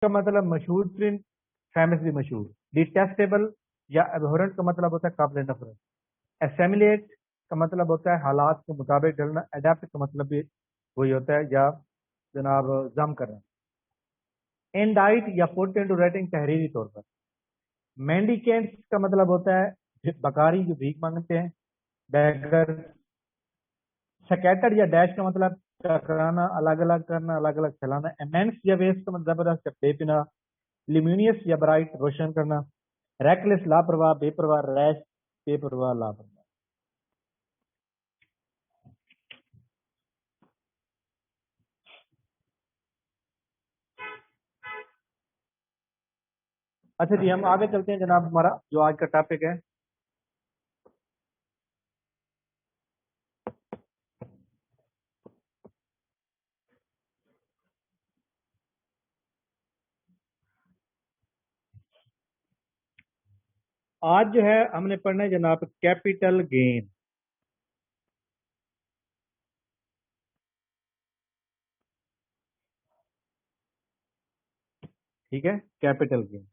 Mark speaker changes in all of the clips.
Speaker 1: का मतलब मशहूर प्रिंट, फेमसली मशहूर। डिटेस्टेबल या एबहरेंट का मतलब होता है काबिल नफरत। एसेमिलेट का मतलब होता है हालात के मुताबिक ढलना। अडेप्ट का मतलब भी वही होता है, या जनाब जम करना। इंडाइट या पुट इनटू राइटिंग तहरीरी तौर पर। मेंडिकेंट्स का मतलब होता है बकारी जो भीख मांगते हैं, बैगर। सकैटर या डैश का मतलब टकराना, अलग अलग करना, अलग अलग फैलाना। इमेंस या वेस्ट का मतलब जबरदस्त या बेपना। लिम्यूनियस या ब्राइट रोशन करना। रेकलेस लापरवाह बेपरवाह। रैश बेपरवाह लापरवाह। अच्छा जी, हम आगे चलते हैं जनाब। हमारा जो आज का टॉपिक है, आज जो है हमने पढ़ना है जनाब कैपिटल गेन। ठीक है, कैपिटल गेन।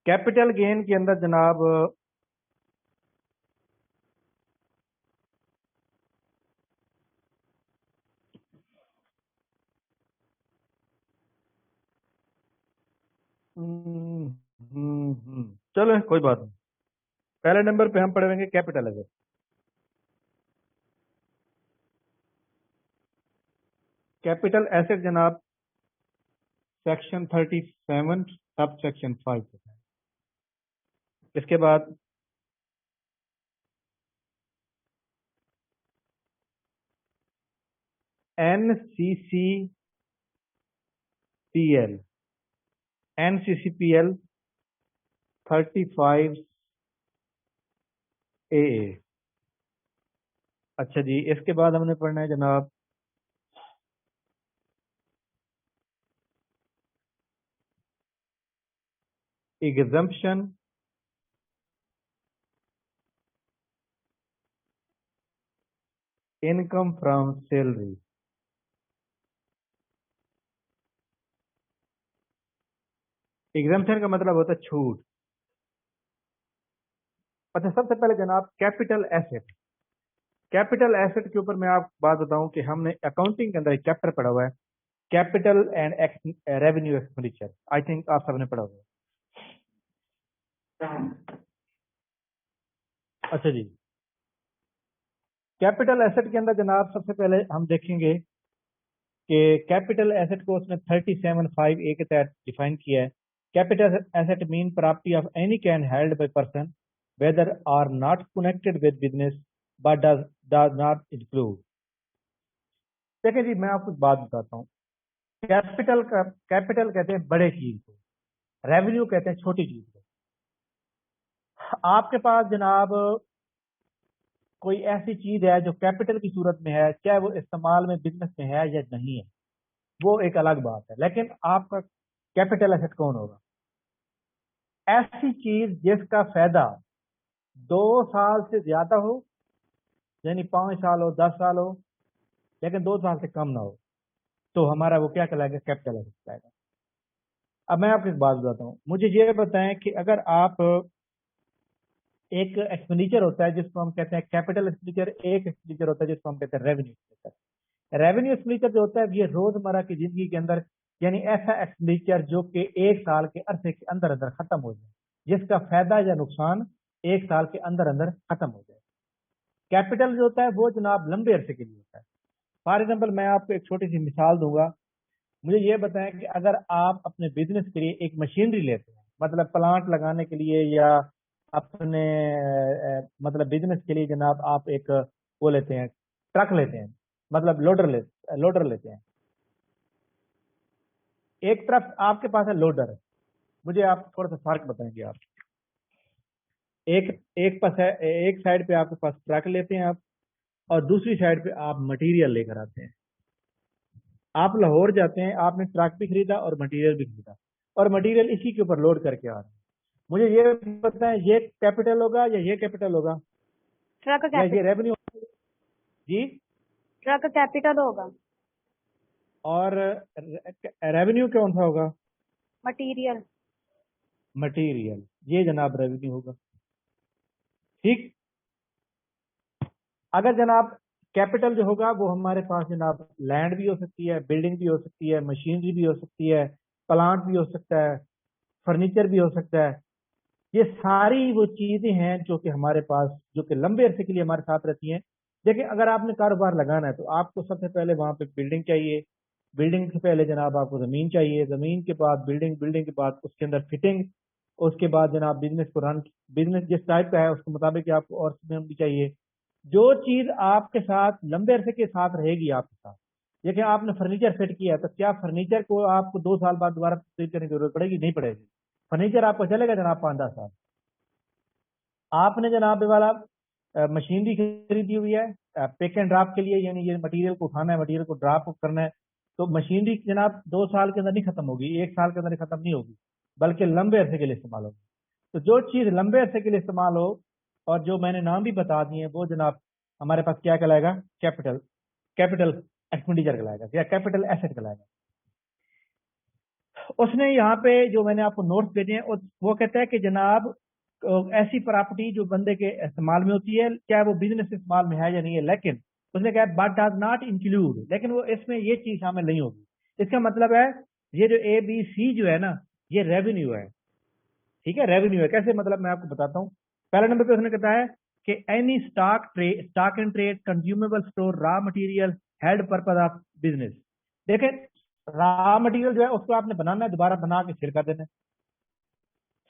Speaker 1: कैपिटल गेन के अंदर जनाब हम्म, चलो कोई बात नहीं। पहले नंबर पे हम पढ़ेंगे कैपिटल एसेट। कैपिटल एसेट जनाब सेक्शन 37 सब सेक्शन 5। इसके बाद NCCPL, NCCPL 35AA। अच्छा जी, इसके बाद हमने पढ़ना है जनाब exemption income from salary. Exemption का मतलब होता है छूट। अच्छा, सबसे पहले जनाब कैपिटल एसेट। कैपिटल एसेट के ऊपर मैं आपको बात बताऊं कि हमने अकाउंटिंग के अंदर एक चैप्टर पढ़ा हुआ है, capital and revenue expenditure. I think आप सबने पढ़ा हुआ है। अच्छा जी, कैपिटल एसेट के अंदर जनाब सबसे पहले हम देखेंगे कि कैपिटल एसेट को उसने 37(5)(a) के तहत डिफाइन किया है। Capital asset mean property of any can held by person whether or not connected with business but does not include. देखिए जी, मैं आपको एक बात बताता हूँ। कैपिटल कहते हैं बड़े चीज को, रेवेन्यू कहते हैं छोटी चीज को। आपके पास जनाब कोई ऐसी चीज है जो कैपिटल की सूरत में है, चाहे वो इस्तेमाल में बिजनेस में है या नहीं है, वो एक अलग बात है। लेकिन आपका कैपिटल एसेट कौन होगा? ऐसी चीज जिसका फायदा 2 साल से ज्यादा हो, यानी 5 साल हो, 10 साल हो, लेकिन 2 साल से कम ना हो, तो हमारा वो क्या कहलाएगा? कैपिटल एसेट कहलाएगा। अब मैं आपको एक बात बताता हूँ। मुझे ये बताएं कि अगर आप एक एक्सपेंडिचर होता है जिसको हम कहते हैं कैपिटल एक्सपेंडिचर, एक एक्सपेंडिचर होता है जिसको हम कहते हैं रेवेन्यू एक्सपेंडिचर। रेवेन्यू एक्सपेंडिचर जो होता है ये रोजमर्रा की जिंदगी के अंदर, यानी ऐसा एक्सपेंडिचर जो कि 1 साल के अरसे के अंदर अंदर खत्म हो जाए, जिसका फायदा या नुकसान 1 साल के अंदर अंदर खत्म हो जाए। कैपिटल जो होता है वो जनाब लंबे अरसे के लिए होता है। फॉर एग्जाम्पल मैं आपको एक छोटी सी मिसाल दूंगा। मुझे ये बताएं कि अगर आप अपने बिजनेस के लिए एक मशीनरी लेते हैं, मतलब प्लांट लगाने के लिए, या अपने मतलब बिजनेस के लिए जनाब आप एक वो लेते हैं, ट्रक लेते हैं, मतलब लोडर लेते हैं। एक तरफ आपके पास है लोडर। मुझे आप थोड़ा सा फर्क बताएंगे आप। एक एक पास है, एक साइड पे आपके पास ट्रक लेते हैं आप, और दूसरी साइड पे आप मटेरियल लेकर आते हैं। आप लाहौर जाते हैं, आपने ट्रक भी खरीदा और मटेरियल भी खरीदा, और मटेरियल इसी के ऊपर लोड करके आ रहे हैं। मुझे ये बताएं, ये कैपिटल होगा या ये कैपिटल होगा
Speaker 2: ट्रक
Speaker 1: या ये
Speaker 2: कैपिटल,
Speaker 1: रेवेन्यू? जी,
Speaker 2: ट्रक कैपिटल होगा।
Speaker 1: और रेवेन्यू कौन सा होगा?
Speaker 2: मटेरियल।
Speaker 1: मटेरियल, ये जनाब रेवेन्यू होगा। ठीक। अगर जनाब कैपिटल जो होगा वो हमारे पास जनाब लैंड भी हो सकती है, बिल्डिंग भी हो सकती है, मशीनरी भी हो सकती है, प्लांट भी हो सकता है, फर्नीचर भी हो सकता है। ये सारी वो चीजें हैं जो कि हमारे पास, जो कि लंबे अरसे के लिए हमारे साथ रहती हैं। देखिए, अगर आपने कारोबार लगाना है तो आपको सबसे पहले वहां पे बिल्डिंग चाहिए। बिल्डिंग से पहले जनाब आपको जमीन चाहिए, जमीन के बाद बिल्डिंग, बिल्डिंग के बाद उसके अंदर फिटिंग, उसके बाद जनाब बिजनेस को रन, बिजनेस जिस टाइप का है उसके मुताबिक आपको और चीजें भी चाहिए। जो चीज आपके साथ लंबे अरसे के साथ रहेगी आपके साथ, देखिए आपने फर्नीचर फिट किया तो क्या फर्नीचर को आपको 2 साल बाद दोबारा फिट करने की जरूरत पड़ेगी? नहीं पड़ेगी। फर्नीचर आपको चलेगा जनाब 5-10 साल। आपने जनाब ये वाला मशीनरी खरीदी हुई है पिक एंड ड्रॉप के लिए, यानी ये मटेरियल को उठाना है, मटेरियल को ड्रॉप करना है, तो मशीनरी जनाब 2 साल के अंदर नहीं खत्म होगी, 1 साल के अंदर नहीं खत्म नहीं होगी, बल्कि लंबे अरसे के लिए इस्तेमाल होगी। तो जो चीज लंबे अरसे के लिए इस्तेमाल हो और जो मैंने नाम भी बता दिए वो जनाब हमारे पास क्या कहलाएगा? कैपिटल, कैपिटल एक्सपेंडिचर कहलाएगा या कैपिटल एसेट कहलाएगा। उसने यहाँ पे जो मैंने आपको नोट्स भेजे हैं वो कहता है कि जनाब ऐसी प्रॉपर्टी जो बंदे के इस्तेमाल में होती है, चाहे वो बिजनेस इस्तेमाल में है या नहीं है, लेकिन उसने कहा बट डज नॉट इंक्लूड, लेकिन वो इसमें ये चीज शामिल नहीं होगी। इसका मतलब है ये जो ABC जो है ना, ये रेवेन्यू है। ठीक है, रेवेन्यू है। कैसे? मतलब मैं आपको बताता हूँ। पहले नंबर पे उसने कहता है कि any stock and trade consumable store raw material held purpose of business. देखें, रॉ मटेरियल जो है उसको आपने बनाना है, दोबारा बना के सेल कर देना है।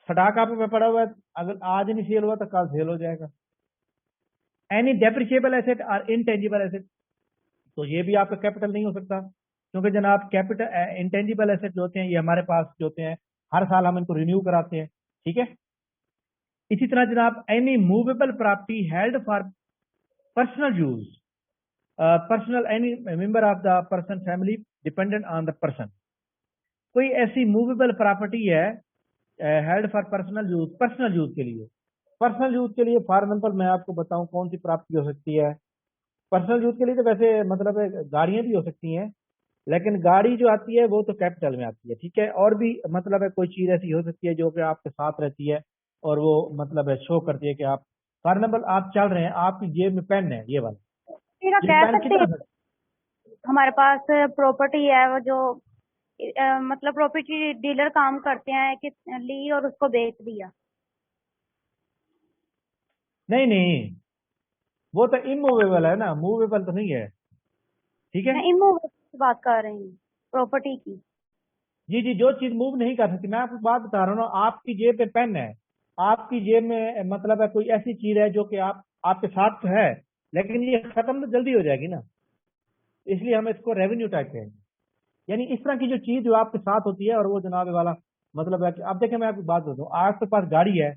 Speaker 1: स्टॉक आप पे पड़ा हुआ है, अगर आज नहीं सेल हुआ तो कल सेल हो जाएगा। एनी डेप्रिशिएबल एसेट और इनटेंजिबल एसेट, तो ये भी आपका कैपिटल नहीं हो सकता, क्योंकि जनाब कैपिटल इंटेंजिबल एसेट जो होते हैं ये हमारे पास जो होते हैं हर साल हम इनको रिन्यू कराते हैं। ठीक है। इसी तरह जनाब any movable property held for personal use, personal any member of the person family dependent on the person. कोई ऐसी मूवेबल प्रॉपर्टी है हेल्ड फॉर पर्सनल यूज के लिए, पर्सनल यूज के लिए फॉर एग्जाम्पल मैं आपको बताऊं कौन सी प्रॉपर्टी हो सकती है पर्सनल यूज के लिए। तो वैसे मतलब है गाड़ियां भी हो सकती हैं, लेकिन गाड़ी जो आती है वो तो कैपिटल में आती है। ठीक है। और भी मतलब है कोई चीज ऐसी हो सकती है जो कि आपके साथ रहती है और वो मतलब है शो करती है कि आप, फॉर एग्जाम्पल आप चल रहे हैं, आपकी जेब में पेन है, ये वाला,
Speaker 2: तेरा
Speaker 1: ये
Speaker 2: कह
Speaker 1: पेन
Speaker 2: सकते
Speaker 1: किधर
Speaker 2: हैं,
Speaker 1: है?
Speaker 2: हमारे पास प्रॉपर्टी है वो जो मतलब प्रॉपर्टी डीलर काम करते हैं कि ली और उसको बेच दिया।
Speaker 1: नहीं नहीं, वो तो इमूवेबल है ना, मूवेबल तो नहीं है। ठीक है।
Speaker 2: मैं इमूवेबल की बात कर रही हूँ, प्रॉपर्टी की।
Speaker 1: जी जी, जो चीज मूव नहीं कर सकती, मैं आपको बात बता रहा हूँ ना, आपकी जेब में पेन है, आपकी जेब में मतलब है कोई ऐसी चीज है जो कि आप आपके साथ तो है, लेकिन ये खत्म तो जल्दी हो जाएगी ना, इसलिए हम इसको रेवेन्यू टाइप कहेंगे। यानी इस तरह की जो चीज जो आपके साथ होती है और वो जनाब ये वाला मतलब है कि अब देखें मैं आपको बात बताऊँ, आपके पास गाड़ी है,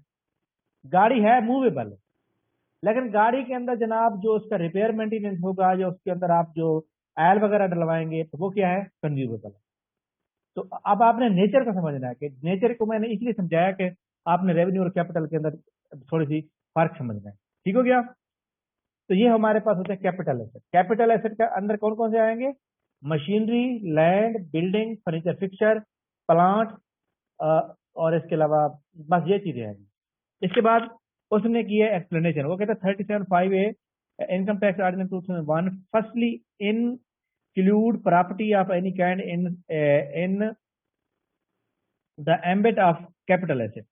Speaker 1: गाड़ी है मूवेबल, लेकिन गाड़ी के अंदर जनाब जो उसका रिपेयर मेंटेनेंस होगा या उसके अंदर आप जो आयल वगैरह डलवाएंगे तो वो क्या है? कंज्यूमेबल। तो अब आपने नेचर का समझना है कि नेचर को मैंने इसलिए समझाया कि आपने रेवेन्यू और कैपिटल के अंदर थोड़ी सी फर्क समझना है। ठीक हो गया? तो ये हमारे पास होते हैं कैपिटल एसेट। कैपिटल एसेट के अंदर कौन कौन से आएंगे? Machinery, land, building, furniture fixture, plant, और इसके अलावा बस ये चीजें आएंगी। इसके बाद उसने की है एक्सप्लेनेशन। वो कहता है 37(5)(a) income tax ordinance 2001 firstly include property of any kind in the ambit of capital asset.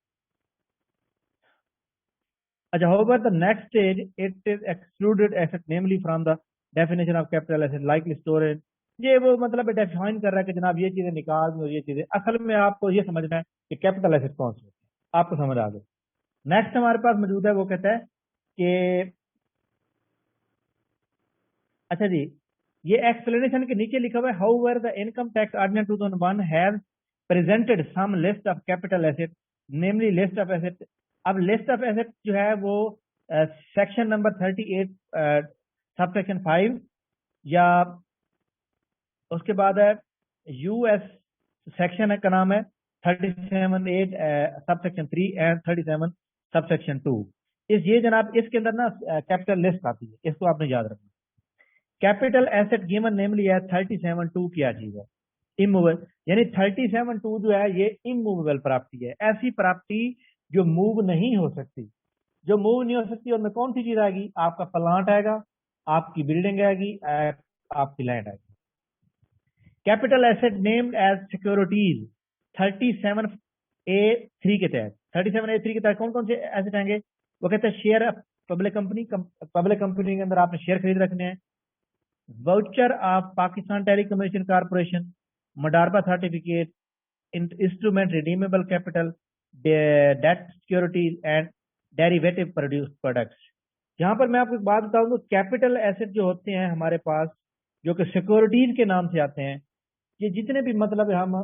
Speaker 1: However, the next stage it is excluded asset, namely from the definition of capital asset, likely storage. ये वो मतलब define कर रहा है कि जनाब ये चीजें निकाल दो, ये चीजें असल में आपको ये समझना है कि कैपिटल एसेट कौन से होते हैं, आपको समझ आ गए। नेक्स्ट हमारे पास मौजूद है, वो कहता है कि अच्छा जी, ये एक्सप्लेनेशन के नीचे लिखा हुआ है however the income tax ordinance 2001 has presented some list of capital asset, namely list of asset. अब लिस्ट ऑफ एसेट जो है वो सेक्शन नंबर 38 सब सेक्शन 5 या उसके बाद है US सेक्शन है का नाम है 37(8) sub section 3 and 37 sub section 2। इस ये जनाब इसके अंदर ना कैपिटल लिस्ट आती है, इसको आपने याद रखना। कैपिटल एसेट गिवन नेमली है 37(2) क्या चीज है, इमूवेबल, यानी 37(2) जो है ये इमूवेबल प्रॉपर्टी है, ऐसी प्रॉपर्टी जो मूव नहीं हो सकती। जो मूव नहीं हो सकती उनमें कौन सी चीज आएगी, आपका प्लांट आएगा, आपकी बिल्डिंग आएगी, आपकी लैंड आएगी। Capital asset named as securities 37(a)(3) के तहत, 37(a)(3) के तहत कौन कौन से एसेट आएंगे, वो कहते हैं share public company, public company के अंदर आपने शेयर खरीद रखने हैं, voucher of Pakistan telecommunication corporation, मडारबा certificate, instrument redeemable capital, debt securities and derivative produce products. यहाँ पर मैं आपको एक बात बताऊं तो कैपिटल एसेट जो होते हैं हमारे पास, जो कि सिक्योरिटीज के नाम से आते हैं, ये जितने भी मतलब हम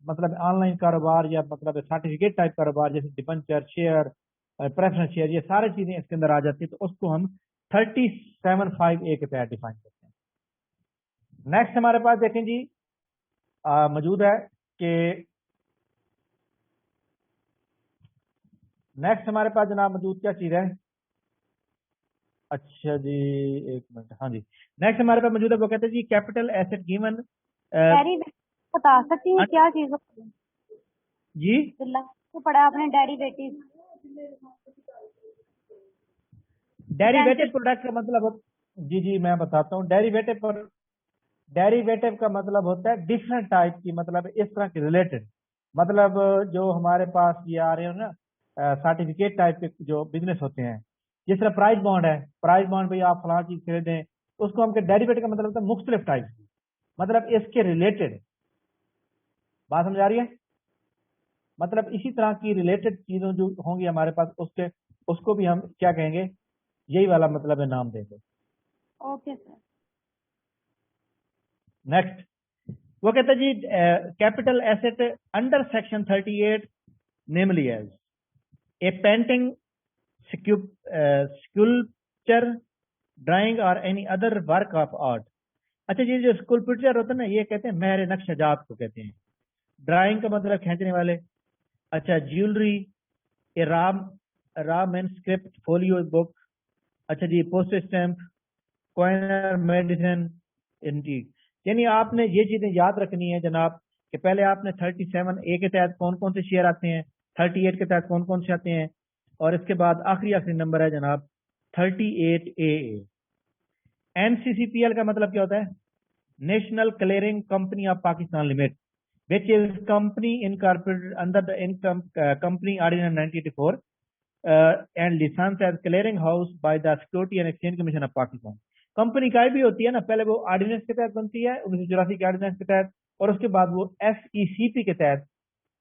Speaker 1: मतलब ऑनलाइन कारोबार या मतलब सर्टिफिकेट टाइप कारोबार जैसे डिबेंचर, शेयर, प्रेफरेंस शेयर, ये सारी चीजें इसके अंदर आ जाती है, तो उसको हम 37(5)(a) के तहत डिफाइन करते हैं। नेक्स्ट हमारे पास देखें जी मौजूद है कि नेक्स्ट हमारे पास जनाब मौजूद क्या चीज है, अच्छा जी एक मिनट, हाँ जी, नेक्स्ट हमारे पास मौजूद है, वो कहते हैं जी कैपिटल एसेट गिवन
Speaker 2: डेरिवेटिव बता सकती हैं क्या चीज होती है?
Speaker 1: जी
Speaker 2: तो पढ़ा आपने डेरिवेटिव।
Speaker 1: डेरिवेटिव प्रोडक्ट का मतलब, जी जी मैं बताता हूँ, डेरिवेटिव का मतलब होता है डिफरेंट टाइप की, मतलब इस तरह के रिलेटेड, मतलब जो हमारे पास ये आ रहे हो ना सर्टिफिकेट टाइप के जो बिजनेस होते हैं, जिस तरह प्राइस बॉन्ड है, प्राइस बॉन्ड भाई आप फलां चीज खरीदें, उसको हम डेरिवेटिव का मतलब होता है मुख्तलिफ टाइप की, मतलब इसके रिलेटेड, बात समझ आ रही है, मतलब इसी तरह की रिलेटेड चीजों जो होंगी हमारे पास उसके, उसको भी हम क्या कहेंगे, यही वाला मतलब है नाम देंगे।
Speaker 2: Okay sir.
Speaker 1: नेक्स्ट वो कहता है जी capital asset under section 38 namely as a painting, sculpture, drawing और any other work of art. अच्छा जी जो स्कल्पचर होता है ना, ये कहते हैं महर नक्शजात को कहते हैं, ड्राइंग का मतलब खींचने वाले, अच्छा ज्वेलरी, ए रा मैनस्क्रिप्ट, फोलियो बुक, अच्छा जी पोस्ट स्टैम्प, कॉइनर, मेडिसिन, इंटीक। यानी आपने ये चीजें याद रखनी है जनाब कि पहले आपने 37(a) के तहत कौन कौन से शेयर आते हैं, 38 के तहत कौन कौन से आते हैं, और इसके बाद आखिरी नंबर है जनाब 38(a). NCCPL का मतलब क्या होता है, national clearing company of Pakistan limited, which is company incorporated under the income company ordinance 1984 and licensed as clearing house by the Security and Exchange Commission of Pakistan। Company काय भी होती है ना, पहले वो ऑर्डिनेंस के तहत बनती है 1984 के ऑर्डिनेंस के तहत, और उसके बाद वो SECP के तहत,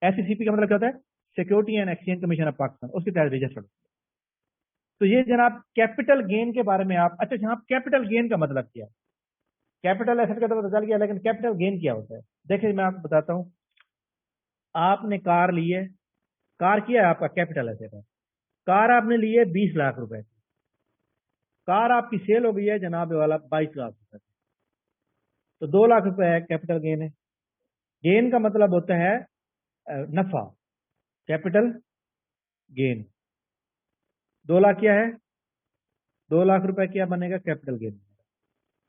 Speaker 1: SECP का मतलब क्या होता है, security and exchange commission of Pakistan, उसके तहत रजिस्टर्ड। तो ये जनाब कैपिटल गेन के बारे में आप, अच्छा यहाँ कैपिटल गेन का मतलब क्या है, कैपिटल एसेट का तो पता चल गया, लेकिन कैपिटल गेन क्या होता है, देखिए मैं आपको बताता हूँ। आपने कार ली है, कार किया है आपका कैपिटल एसेट है, कार आपने ली है 20 लाख रुपए की, कार आपकी सेल हो गई है जनाब वाला 22 लाख रुपए, तो 2 लाख रुपए है कैपिटल गेन है। गेन का मतलब होता है नफा, कैपिटल गेन, 2 लाख क्या है, 2 लाख रुपए क्या बनेगा, कैपिटल गेन।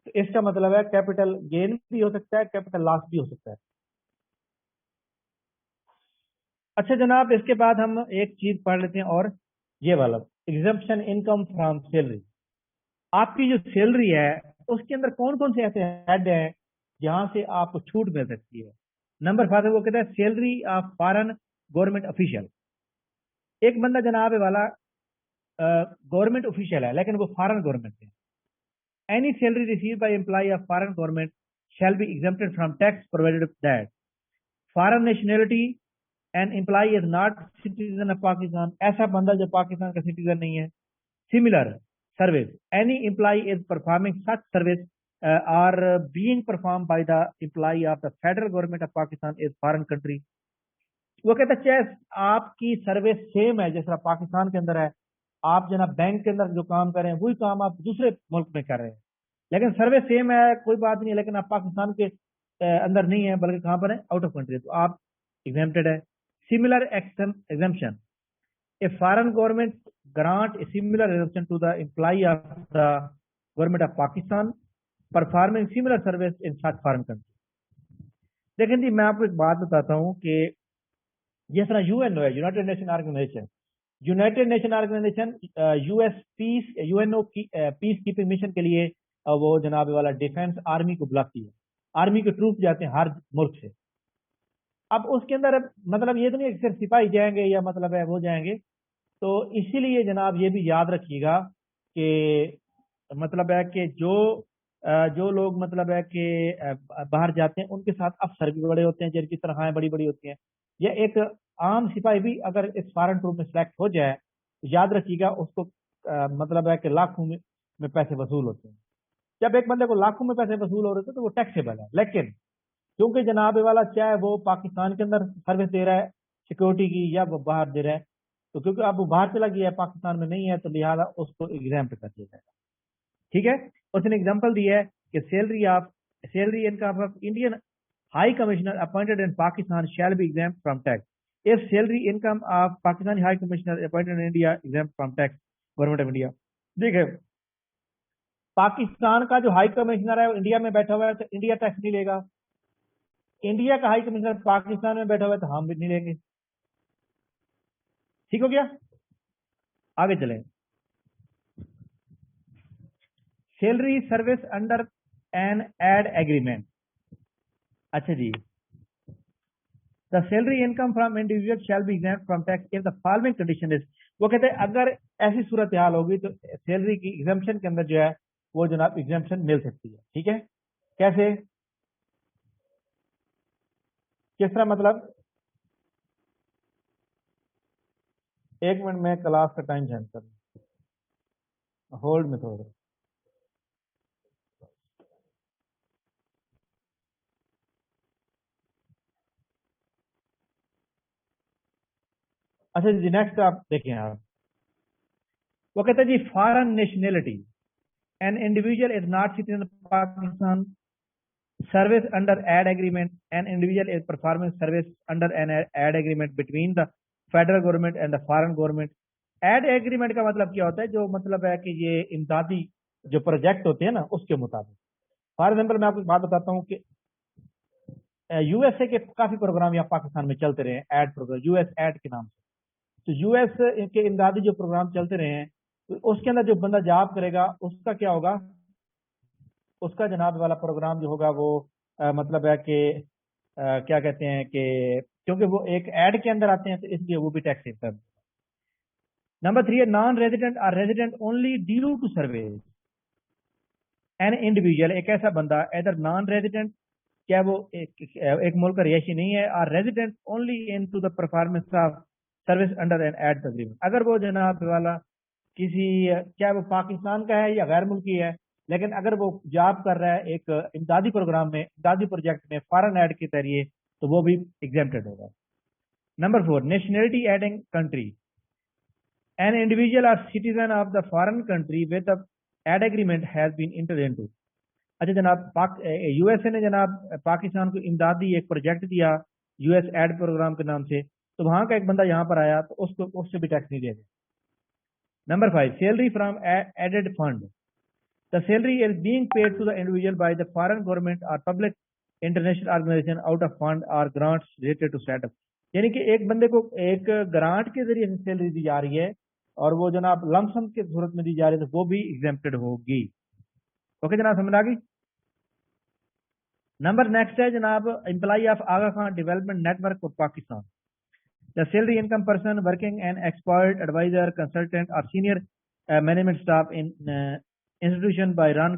Speaker 1: तो इसका मतलब है कैपिटल गेन भी हो सकता है, कैपिटल लॉस भी हो सकता है। अच्छा जनाब इसके बाद हम एक चीज पढ़ लेते हैं, और ये वाला एग्जम्पशन इनकम फ्रॉम सैलरी। आपकी जो सैलरी है उसके अंदर कौन कौन से ऐसे हेड हैं जहां से आपको छूट मिल सकती है। नंबर 5 वो कहता है salary of foreign government official. एक बंदा जनाब वाला गवर्नमेंट ऑफिशियल है लेकिन वो फॉरेन गवर्नमेंट है, any salary receive by employ of foreign government shall be exempted from tax provided that foreign nationality and employ is not citizen of Pakistan. ऐसा बंदा जो पाकिस्तान का सिटीजन नहीं है। Similar service, any employee is performing such service are being performed by the employee of the federal government of Pakistan is foreign country। वो कहता है चाहे आपकी सर्विस सेम है जैसा पाकिस्तान के अंदर है, आप जनाब बैंक के अंदर जो काम कर रहे हैं वही काम आप दूसरे मुल्क में कर रहे हैं, लेकिन सर्विस सेम है कोई बात नहीं है, लेकिन आप पाकिस्तान के अंदर नहीं है बल्कि कहाँ पर है, आउट ऑफ कंट्री, तो आप एग्जेम्प्टेड है। Similar exemption, a foreign government grant a similar exemption to the employee of the government of Pakistan performing similar service in such foreign country. देखें जी, मैं आपको एक बात बताता हूँ कि जिस तरह यूएनओ है, United Nation Organisation, United Nation Organisation US peace UNO की पीस कीपिंग मिशन के लिए वो जनाब वाला डिफेंस आर्मी को बुलाती है। आर्मी के ट्रूप जाते हैं हर मुल्क से। अब उसके अंदर मतलब ये तो नहीं है कि सिर्फ सिपाही जाएंगे या मतलब है वो जाएंगे। तो इसीलिए जनाब ये भी याद रखिएगा कि मतलब है कि जो लोग मतलब है कि बाहर जाते हैं उनके साथ अफसर भी बड़े होते हैं जिनकी तनख्वाहें बड़ी बड़ी होती हैं। या एक आम सिपाही भी अगर इस फॉरेन ट्रूप में सिलेक्ट हो जाए तो याद रखिएगा उसको मतलब है कि लाखों में पैसे वसूल होते हैं। जब एक बंदे को लाखों में पैसे वसूल हो रहे थे तो वो टैक्सेबल है। लेकिन क्योंकि जनाब वाला चाहे वो पाकिस्तान के अंदर सर्विस दे रहा है सिक्योरिटी की या वो बाहर दे रहा है, तो क्योंकि अब वो बाहर चला गया है पाकिस्तान में नहीं है तो लिहाजा उसको एग्जाम्प्ट कर दिया जाएगा। ठीक है। उसने एग्जांपल दिया है कि salary income of Indian high commissioner appointed in Pakistan shell be exempt from tax if salary income of Pakistani high commissioner appointed in India exempt from tax government of India. देखिए, पाकिस्तान का जो हाई कमिश्नर है वो India में बैठा हुआ है तो इंडिया टैक्स नहीं लेगा। इंडिया का हाई कमिश्नर पाकिस्तान में बैठा हुआ है तो हम भी नहीं लेंगे। ठीक हो गया। आगे चलें। Salary service under an aid agreement. अच्छा जी, the salary income from individual shall be exempt from tax if the following condition is. वो कहते हैं अगर ऐसी सूरत हाल होगी तो सैलरी की एग्जाम्पशन के अंदर जो है वो जनाब एग्जाम्पशन मिल सकती है। ठीक है। कैसे, किस तरह मतलब? एक मिनट में क्लास का टाइम चेंज कर होल्ड में थोड़ा। अच्छा जी, नेक्स्ट आप देखें आप। वो कहते हैं जी foreign nationality an individual is not citizen of Pakistan service under ad agreement an individual is performing service under an ad agreement between the federal government and the foreign government। ad agreement का मतलब क्या होता है? जो मतलब है कि ये इमदादी जो प्रोजेक्ट होते हैं ना उसके मुताबिक। फॉर एग्जाम्पल मैं आपको एक बात बताता हूँ कि यूएसए के काफी प्रोग्राम यहाँ पाकिस्तान में चलते रहे हैं एड प्रोग्राम, यूएस एड के नाम से। तो यूएस के इमदादी जो प्रोग्राम चलते रहे हैं तो उसके अंदर जो बंदा जॉब करेगा उसका क्या होगा? उसका जनाब वाला प्रोग्राम जो होगा वो मतलब है कि क्या कहते हैं कि क्योंकि वो एक ऐड के अंदर आते हैं तो इसलिए वो भी टैक्स सेव। नंबर 3 है non resident or resident only due to service an individual. एक ऐसा बंदा इधर नॉन रेजिडेंट, क्या वो एक मुल्क का रिहायशी नहीं है, और resident only in to the performance of service under an aid agreement. अगर वो जनाब वाला किसी क्या वो पाकिस्तान का है या गैर मुल्की है, लेकिन अगर वो जॉब कर रहा है एक इमदादी प्रोग्राम में, इमदादी प्रोजेक्ट में फॉरेन ऐड के जरिए, तो वो भी एग्जेम्प्टेड होगा। Number 4 nationality aiding country an individual are citizen of the foreign country with the aid agreement has been enter into. अच्छा जनाब, यूएसए ने जनाब पाकिस्तान को इमदादी एक प्रोजेक्ट दिया यूएस एड प्रोग्राम के नाम से, तो वहां का एक बंदा यहाँ पर आया तो उसको उससे भी टैक्स नहीं देगा। Number 5 salary from aided fund. The salary is being paid to the individual by the foreign government or public international organization out of fund or grants related to setup। यानी कि एक बंदे को एक ग्रांट के जरिए सैलरी दी जा रही है और वो जनाब लमसम के सूरत में दी जा रही है तो वो भी एग्जेम्प्टेड होगी। ओके जनाब, समझ आ गई। नंबर नेक्स्ट है जनाब employ of Aga Khan development network of Pakistan. The salary income person working an expert adviser consultant और senior management staff in institution by run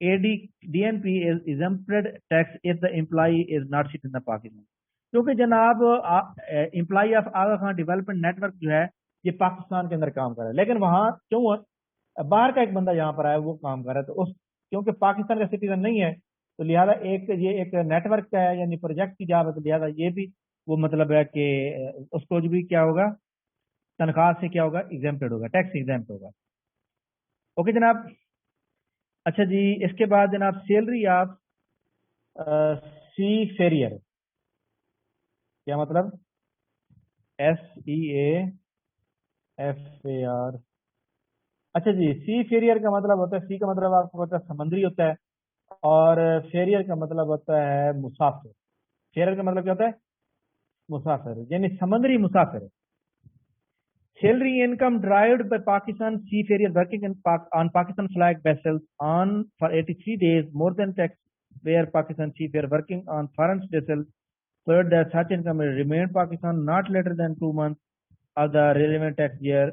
Speaker 1: AD DNP is exempted tax if the employee is not sitting in the Pakistan। क्योंकि जनाब employ of Aga Khan development network जो है ये पाकिस्तान के अंदर काम कर रहा है, लेकिन वहां क्यों बाहर का एक बंदा यहाँ पर आया वो काम कर रहा है, तो उस क्योंकि पाकिस्तान का सिटीजन नहीं है तो लिहाजा ये एक नेटवर्क का है यानी प्रोजेक्ट की जॉब है, तो लिहाजा ये भी वो मतलब है कि उसको जो भी क्या होगा तनख्वाह से क्या होगा एग्जेम्प्टेड होगा, टैक्स एग्जेम्प्ट होगा। ओके जनाब। अच्छा जी, इसके बाद जनाब सैलरी ऑफ सी फेरियर। क्या मतलब? SEAFAR। अच्छा जी, सी फेरियर का मतलब होता है, सी का मतलब आपको पता है समुद्री होता है, और फेरियर का मतलब होता है मुसाफिर। फेरियर का मतलब क्या होता है? मुसाफिर, यानी समुद्री मुसाफिर। Salary income derived by Pakistan seafarers working on Pakistan flag vessels on for 83 days more than tax, where Pakistan seafarers working on foreign vessels paid that such income will remain Pakistan not later than 2 months of the relevant tax year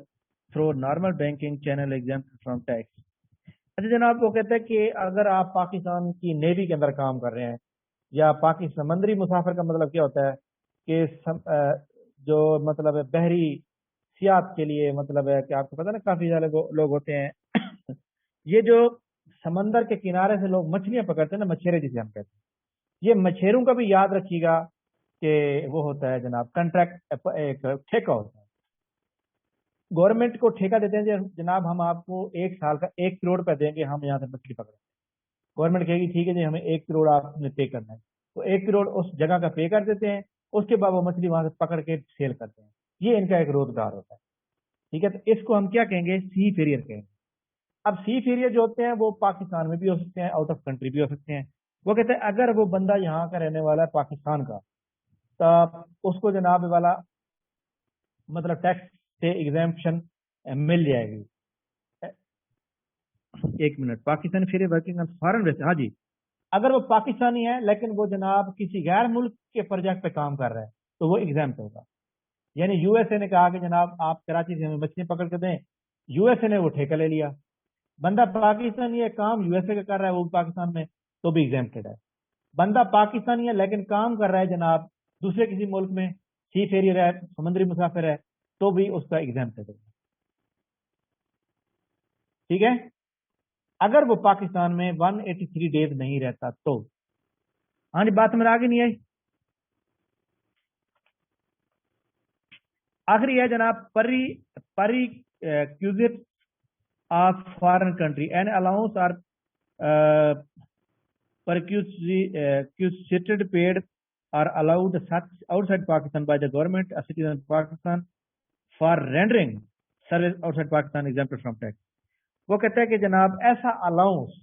Speaker 1: through normal banking channel exempt from tax. अच्छा जनाब, वो कहते हैं कि अगर आप पाकिस्तान की navy के अंदर काम कर रहे हैं, या पाकिस्तान समुद्री मुसाफिर का मतलब क्या होता है कि जो मतलब है बहरी सियाहत के लिए, मतलब है कि आपको पता है ना काफी सारे लोग होते हैं ये जो समंदर के किनारे से लोग मछलियां पकड़ते हैं ना, मछेरे जिसे हम कहते हैं, ये मछेरों का भी याद रखिएगा कि वो होता है जनाब कॉन्ट्रैक्ट, एक ठेका होता है। गवर्नमेंट को ठेका देते हैं जनाब, हम आपको 1 साल का 1 करोड़ रुपए देंगे, हम यहाँ से मछली पकड़ेंगे। गवर्नमेंट कहेगी ठीक है जी, हमें 1 करोड़ आपने पे करना है, तो 1 करोड़ उस जगह का पे कर देते हैं। उसके बाद वो मछली वहां से पकड़ के सेल करते हैं। ये इनका एक रोजगार होता है। ठीक है, तो इसको हम क्या कहेंगे? सी फेरियर कहेंगे। अब सी फेरियर जो होते हैं वो पाकिस्तान में भी हो सकते हैं, आउट ऑफ कंट्री भी हो सकते हैं। वो कहते हैं अगर वो बंदा यहाँ का रहने वाला है पाकिस्तान का, तो उसको जनाब ये वाला मतलब टैक्स से एग्जाम्पशन मिल जाएगी। एक मिनट, पाकिस्तान फेरियर वर्किंग ऑन फॉरेन वैसे, हाँ जी, अगर वो पाकिस्तानी है लेकिन वो जनाब किसी गैर मुल्क के प्रोजेक्ट पे काम कर रहा है, तो वो एग्जाम्प्ट होगा। यानी यूएसए ने कहा कि जनाब आप कराची से हमें मछली पकड़ के दें, यूएसए ने वो ठेका ले लिया, बंदा पाकिस्तानी है, काम यूएसए का कर रहा है वो पाकिस्तान में, तो भी एग्जेम्प्टेड है। बंदा पाकिस्तानी है लेकिन काम कर रहा है जनाब दूसरे किसी मुल्क में, सी फेरियर है, समुद्री मुसाफिर है, तो भी उसका एग्जेम्प्टेड है। ठीक है, अगर वो पाकिस्तान में 183 डेज नहीं रहता तो। हाँ जी, बात मेरे आगे नहीं आई। आखिरी है जनाब, परी perquisite of foreign country and allowance are perquisited paid are allowed such outside Pakistan by the government, a citizen of Pakistan, for rendering service outside Pakistan exempted from tax. वो कहता है कि जनाब ऐसा अलाउंस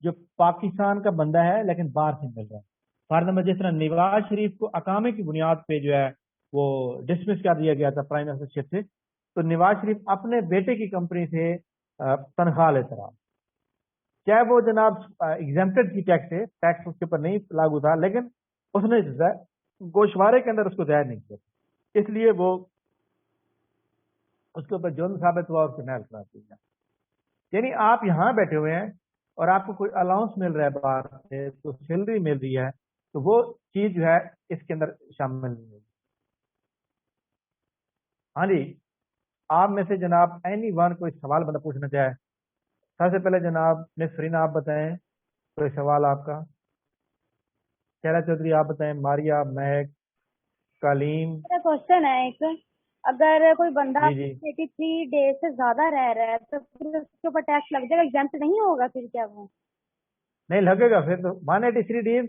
Speaker 1: जो पाकिस्तान का बंदा है लेकिन बाहर से मिल रहा है, फॉर एग्जाम्पल जिस तरह नवाज शरीफ को अकामे की बुनियाद पे जो है वो डिसमिस कर दिया गया था प्राइम मिनिस्टरशिप से, तो नवाज शरीफ अपने बेटे की कंपनी से तनख्वाह लेता रहा। चाहे वो जनाब एग्जेम्प्टेड की टैक्स से, टैक्स उसके ऊपर नहीं लागू था, लेकिन उसने गोशवारे के अंदर उसको जाहिर नहीं किया, इसलिए वो उसके ऊपर जुर्म साबित हुआ और उसको नहल करा दिया। यानी आप यहाँ बैठे हुए हैं और आपको कोई अलाउंस मिल रहा है बाहर से, तो सैलरी मिल रही है, तो वो चीज जो है इसके अंदर शामिल नहीं होगी। हाँ जी, आप में से जनाब एनी वन कोई सवाल बंदा पूछना चाहे? सबसे पहले जनाब मिस फरीना आप बताएं कोई सवाल आपका। शहरा चौधरी आप बताएं, मारिया, महक, कलीम।
Speaker 2: मेरा क्वेश्चन है एक, अगर कोई बंदा
Speaker 1: जी जी।
Speaker 2: 83 डेज से ज्यादा रह रहा है तो फिर उसके ऊपर टैक्स लग जाएगा, एग्जाम्प्ट नहीं होगा फिर क्या वो?
Speaker 1: नहीं लगेगा फिर तो। 183 डेज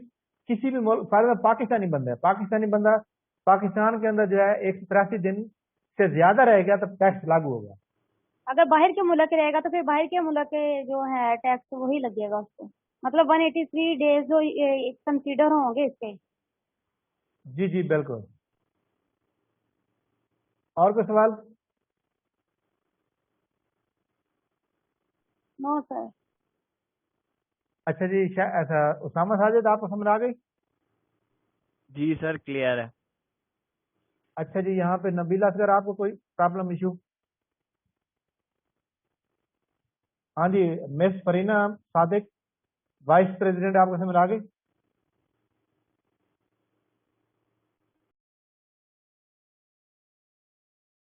Speaker 1: किसी भी मुल्क, फॉर एग्जाम्पल पाकिस्तानी बंदा है, पाकिस्तानी बंदा पाकिस्तान के अंदर जो है 183 दिन से ज्यादा रहेगा तो टैक्स लागू होगा।
Speaker 2: अगर बाहर के मुल्क रहेगा तो फिर बाहर के मुल्क के जो है टैक्स वही लगेगा उसको, मतलब 183 डेज जो कंसीडर होंगे इसके।
Speaker 1: जी जी बिल्कुल। और कोई सवाल?
Speaker 2: No sir.
Speaker 1: अच्छा जी, ऐसा उसामा साजिद आपको समझ आ गई?
Speaker 3: जी सर, क्लियर है।
Speaker 1: अच्छा जी, यहाँ पे नबीला असगर आपको कोई प्रॉब्लम इशू? हाँ जी, miss Farina Sadiq vice president आपको समझ आ गई?